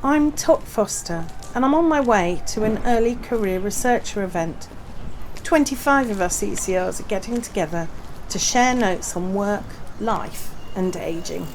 I'm Tot Foster and I'm on my way to an early career researcher event. 25 of us ECRs are getting together to share notes on work, life and ageing.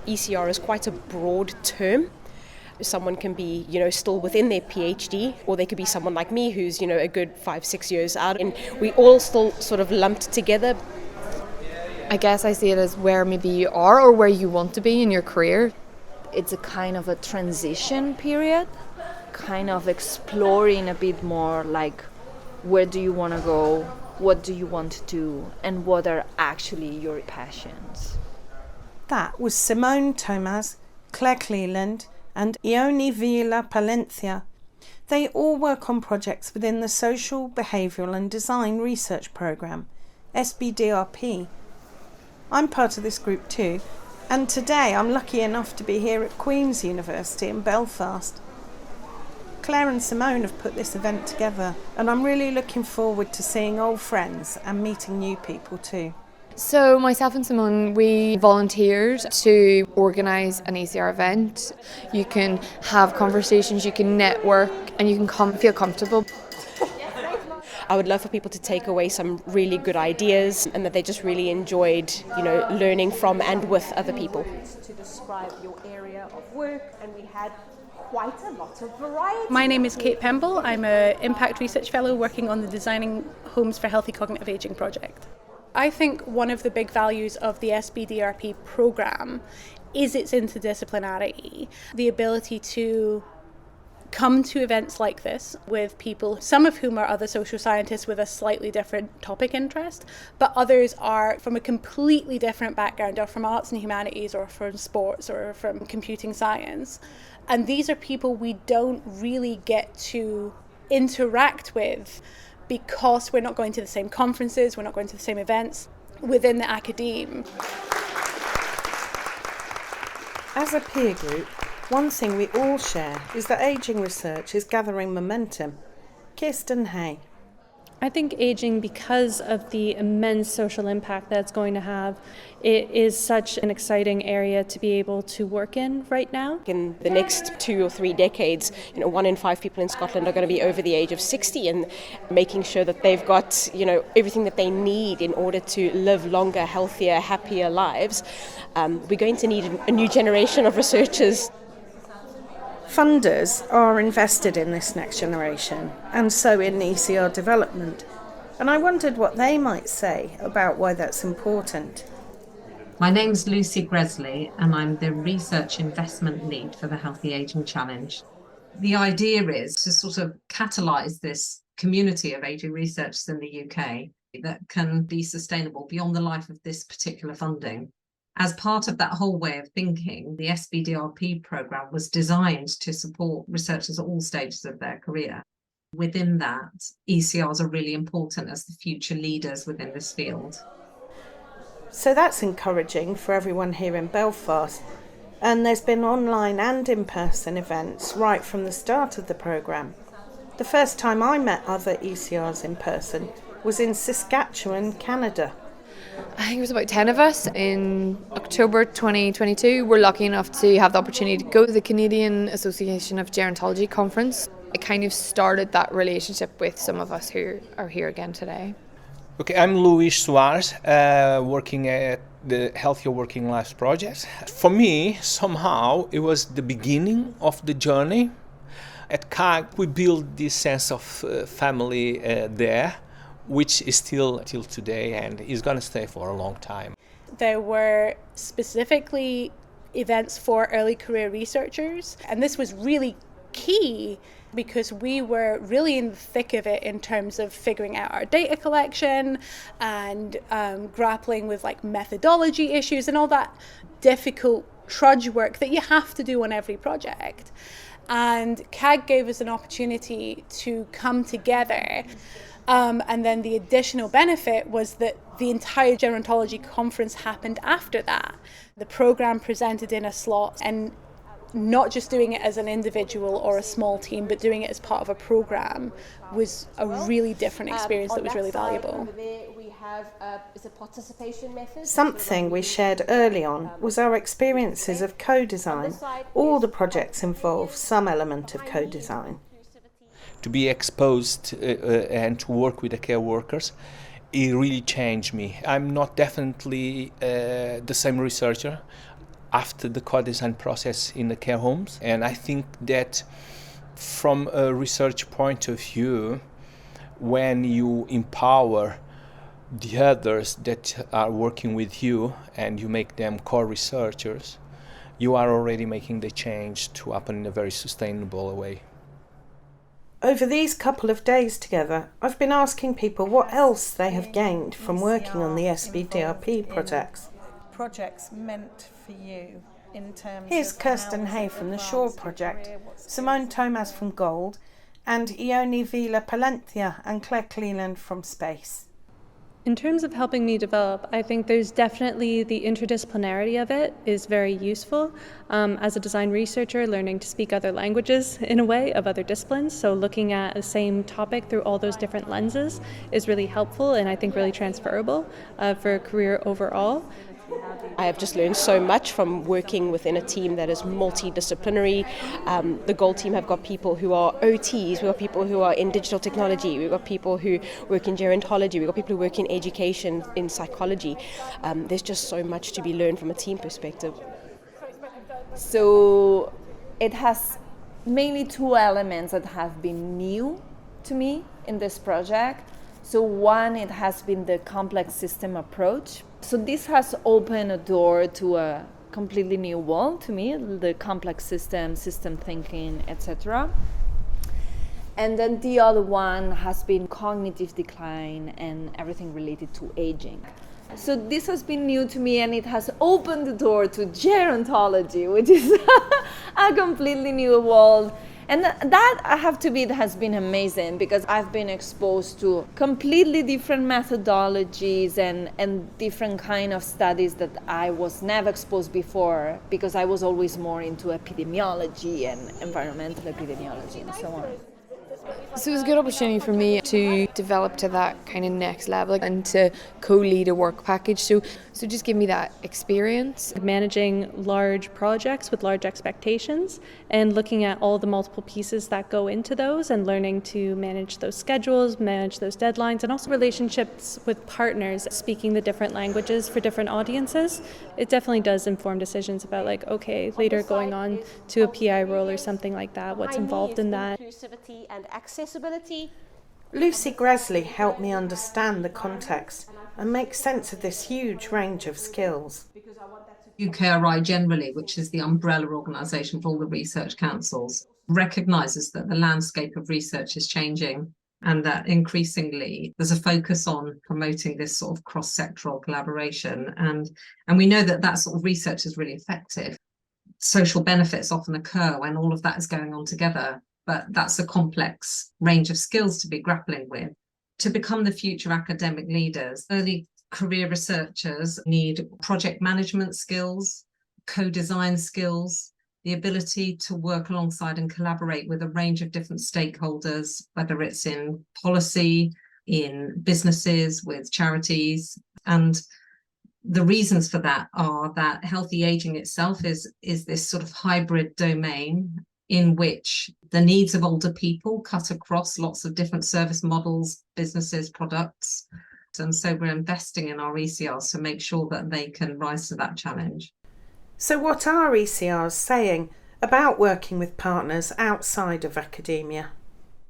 ECR is quite a broad term. Someone can be, still within their PhD, or they could be someone like me who's, a good 5-6 years out, and we all still sort of lumped together. I guess I see it as where maybe you are or where you want to be in your career. It's a kind of a transition period, kind of exploring a bit more like where do you want to go, what do you want to do, and what are actually your passions. That was Simone Thomas, Claire Cleland and Ione Villa Palencia. They all work on projects within the Social, Behavioural and Design Research Programme, SBDRP. I'm part of this group too, and today I'm lucky enough to be here at Queen's University in Belfast. Claire and Simone have put this event together, and I'm really looking forward to seeing old friends and meeting new people too. So myself and Simone, we volunteered to organise an ECR event. You can have conversations, you can network and you can feel comfortable. I would love for people to take away some really good ideas and that they just really enjoyed, learning from and with other people. To describe your area of work, and we had quite a lot of variety. My name is Kate Pemble. I'm an Impact Research Fellow working on the Designing Homes for Healthy Cognitive Ageing project. I think one of the big values of the SBDRP programme is its interdisciplinarity, the ability to come to events like this with people, some of whom are other social scientists with a slightly different topic interest, but others are from a completely different background, or from arts and humanities, or from sports, or from computing science. And these are people we don't really get to interact with because we're not going to the same conferences, we're not going to the same events within the academe. As a peer group, one thing we all share is that ageing research is gathering momentum. Kirsten Hay. I think aging, because of the immense social impact that it's going to have, it is such an exciting area to be able to work in right now. In the next 2 or 3 decades, 1 in 5 people in Scotland are going to be over the age of 60, and making sure that they've got, everything that they need in order to live longer, healthier, happier lives. We're going to need a new generation of researchers. Funders are invested in this next generation, and so in ECR development. And I wondered what they might say about why that's important. My name's Lucy Gresley, and I'm the Research Investment Lead for the Healthy Ageing Challenge. The idea is to sort of catalyse this community of ageing researchers in the UK that can be sustainable beyond the life of this particular funding. As part of that whole way of thinking, the SBDRP programme was designed to support researchers at all stages of their career. Within that, ECRs are really important as the future leaders within this field. So that's encouraging for everyone here in Belfast. And there's been online and in-person events right from the start of the programme. The first time I met other ECRs in person was in Saskatchewan, Canada. I think it was about 10 of us in October 2022. We're lucky enough to have the opportunity to go to the Canadian Association of Gerontology conference. It kind of started that relationship with some of us who are here again today. Okay, I'm Luis Suarez, working at the Healthier Working Lives project. For me, somehow, it was the beginning of the journey. At CAG, we built this sense of family there, which is still till today and is going to stay for a long time. There were specifically events for early career researchers, and this was really key because we were really in the thick of it in terms of figuring out our data collection and grappling with methodology issues and all that difficult trudge work that you have to do on every project. And CAG gave us an opportunity to come together. And then the additional benefit was that the entire gerontology conference happened after that. The programme presented in a slot, and not just doing it as an individual or a small team, but doing it as part of a program was a really different experience that was really valuable. Something we shared early on was our experiences of co-design. All the projects involve some element of co-design. To be exposed and to work with the care workers, it really changed me. I'm not definitely the same researcher after the co-design process in the care homes, and I think that from a research point of view, when you empower the others that are working with you and you make them co-researchers, you are already making the change to happen in a very sustainable way. Over these couple of days together, I've been asking people what else they have gained from working on the SBDRP projects. Projects meant for you in terms Here's of Kirsten Hay from the Shore Project, Simone Thomas from Gold, and Ione Vila Palencia and Claire Cleland from Space. In terms of helping me develop, I think there's definitely the interdisciplinarity of it is very useful. As a design researcher, learning to speak other languages in a way of other disciplines, so looking at the same topic through all those different lenses is really helpful and I think really transferable for a career overall. I have just learned so much from working within a team that is multidisciplinary. The Gold team have got people who are OTs, we've got people who are in digital technology, we've got people who work in gerontology, we've got people who work in education, in psychology. There's just so much to be learned from a team perspective. So it has mainly two elements that have been new to me in this project. So one, it has been the complex system approach. So this has opened a door to a completely new world to me, the complex system thinking, etc. And then the other one has been cognitive decline and everything related to aging. So this has been new to me and it has opened the door to gerontology, which is a completely new world. And that, I have to admit, has been amazing because I've been exposed to completely different methodologies and different kind of studies that I was never exposed before because I was always more into epidemiology and environmental epidemiology and so on. So it was a good opportunity for me to develop to that kind of next level and to co-lead a work package. So just give me that experience. Managing large projects with large expectations and looking at all the multiple pieces that go into those and learning to manage those schedules, manage those deadlines, and also relationships with partners, speaking the different languages for different audiences. It definitely does inform decisions about okay, later going on to a PI role or something like that, what's involved in that. Inclusivity and accessibility. Lucy Gresley helped me understand the context and make sense of this huge range of skills. UKRI generally, which is the umbrella organisation for all the research councils, recognises that the landscape of research is changing and that increasingly there's a focus on promoting this sort of cross-sectoral collaboration. And we know that that sort of research is really effective. Social benefits often occur when all of that is going on together, but that's a complex range of skills to be grappling with. To become the future academic leaders, early career researchers need project management skills, co-design skills, the ability to work alongside and collaborate with a range of different stakeholders, whether it's in policy, in businesses, with charities. And the reasons for that are that healthy aging itself is this sort of hybrid domain in which the needs of older people cut across lots of different service models, businesses, products. And so we're investing in our ECRs to make sure that they can rise to that challenge. So what are ECRs saying about working with partners outside of academia?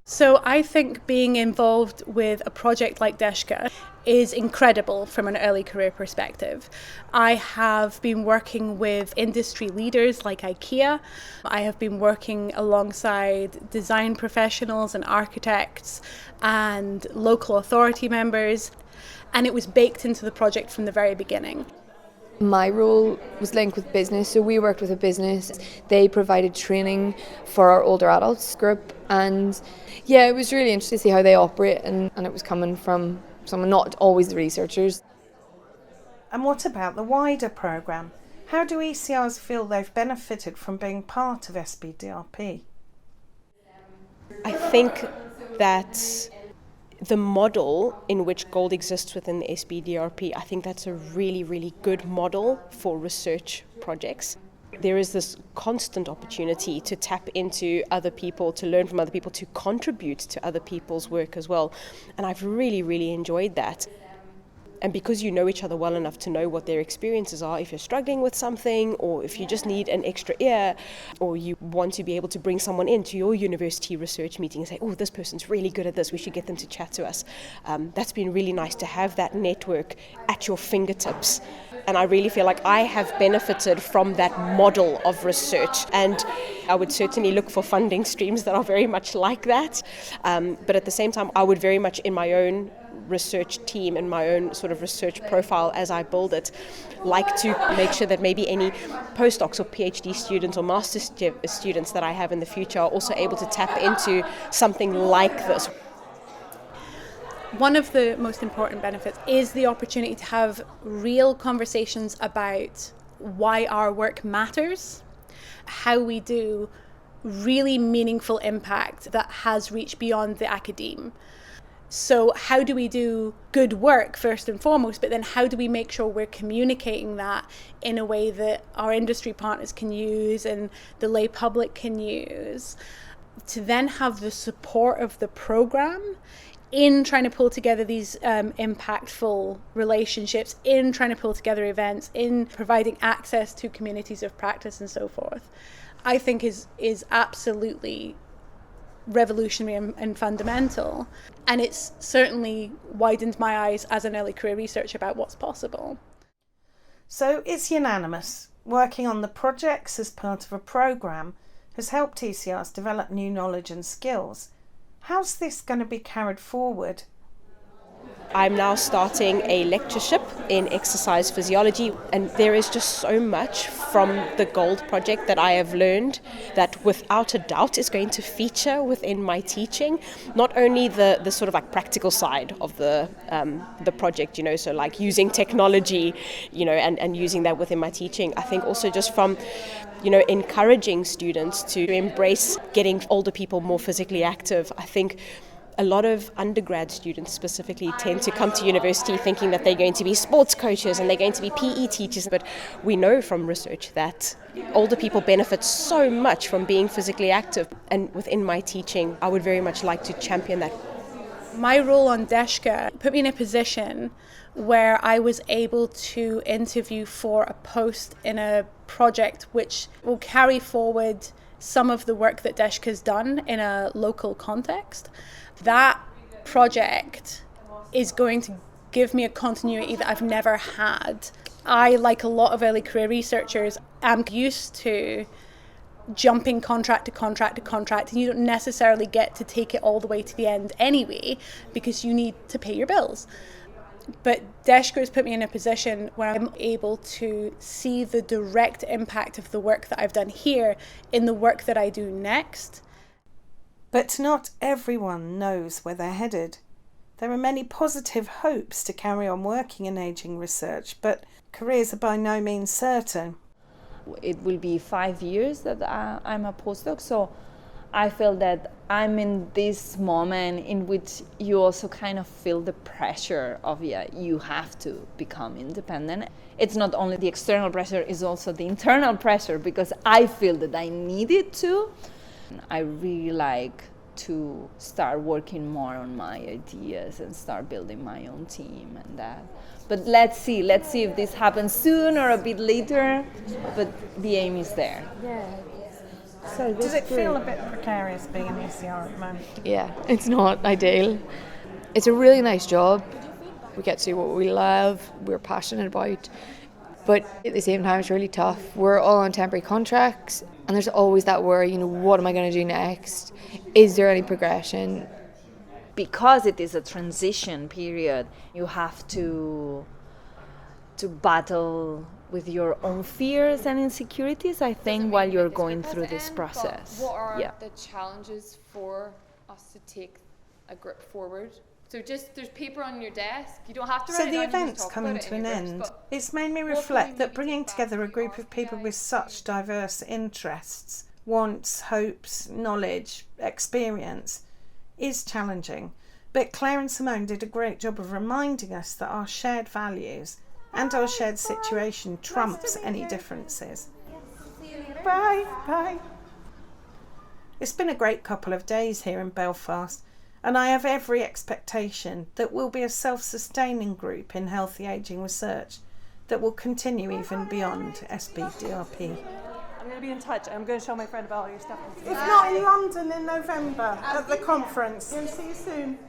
So I think being involved with a project like Deshka is incredible from an early career perspective. I have been working with industry leaders like IKEA. I have been working alongside design professionals and architects and local authority members, and it was baked into the project from the very beginning. My role was linked with business, so we worked with a business. They provided training for our older adults group, and yeah, it was really interesting to see how they operate, and it was coming from someone, not always the researchers. And what about the wider programme? How do ECRs feel they've benefited from being part of SBDRP? I think that the model in which gold exists within the SBDRP, I think that's a really, really good model for research projects. There is this constant opportunity to tap into other people, to learn from other people, to contribute to other people's work as well. And I've really, really enjoyed that. And because you know each other well enough to know what their experiences are, if you're struggling with something, or if you just need an extra ear, or you want to be able to bring someone into your university research meeting and say, oh, this person's really good at this, we should get them to chat to us. That's been really nice to have that network at your fingertips. And I really feel like I have benefited from that model of research. And I would certainly look for funding streams that are very much like that. But at the same time, I would very much in my own research team and my own sort of research profile as I build it, like to make sure that maybe any postdocs or PhD students or master's students that I have in the future are also able to tap into something like this. One of the most important benefits is the opportunity to have real conversations about why our work matters, how we do really meaningful impact that has reached beyond the academe. So how do we do good work first and foremost, but then how do we make sure we're communicating that in a way that our industry partners can use and the lay public can use, to then have the support of the program in trying to pull together these impactful relationships, in trying to pull together events, in providing access to communities of practice and so forth, I think is absolutely revolutionary and fundamental. And it's certainly widened my eyes as an early career researcher about what's possible. So it's unanimous. Working on the projects as part of a programme has helped ECRs develop new knowledge and skills. How's this going to be carried forward? I'm now starting a lectureship in exercise physiology, and there is just so much from the GOLD project that I have learned that without a doubt is going to feature within my teaching. Not only the sort of like practical side of the project, you know, so like using technology, you know, and using that within my teaching. I think also just from, you know, encouraging students to embrace getting older people more physically active. I think a lot of undergrad students specifically tend to come to university thinking that they're going to be sports coaches and they're going to be PE teachers, but we know from research that older people benefit so much from being physically active, and within my teaching I would very much like to champion that. My role on DESHCA put me in a position where I was able to interview for a post in a project which will carry forward some of the work that DESHCA has done in a local context. That project is going to give me a continuity that I've never had. I, like a lot of early career researchers, am used to jumping contract to contract to contract, and you don't necessarily get to take it all the way to the end anyway because you need to pay your bills. But DESHCA has put me in a position where I'm able to see the direct impact of the work that I've done here in the work that I do next. But not everyone knows where they're headed. There are many positive hopes to carry on working in ageing research, but careers are by no means certain. It will be 5 years that I'm a postdoc, so I feel that I'm in this moment in which you also kind of feel the pressure of, you have to become independent. It's not only the external pressure, it's also the internal pressure, because I feel that I need it to. I really like to start working more on my ideas and start building my own team and that. But let's see if this happens soon or a bit later, but the aim is there. Yeah. So does it feel a bit precarious being an ECR at the moment? Yeah, it's not ideal. It's a really nice job. We get to do what we love, we're passionate about. But at the same time, it's really tough. We're all on temporary contracts, and there's always that worry, what am I going to do next? Is there any progression? Because it is a transition period, you have to battle with your own fears and insecurities, I think, while you're going through this process. What are the challenges for us to take a grip forward So just there's paper on your desk. You don't have to write So it the down, you can event's talk coming about it to in an your groups, end. but It's made me what can reflect we that maybe bringing take together a back group from of people RPI? with such diverse interests, wants, hopes, knowledge, experience is challenging. But Claire and Simone did a great job of reminding us that our shared values and our shared situation trumps any differences. Bye. Bye. It's been a great couple of days here in Belfast, and I have every expectation that we'll be a self-sustaining group in healthy ageing research that will continue even beyond SBDRP. I'm going to be in touch. I'm going to show my friend about all your stuff. If not in London in November at the conference. See you soon.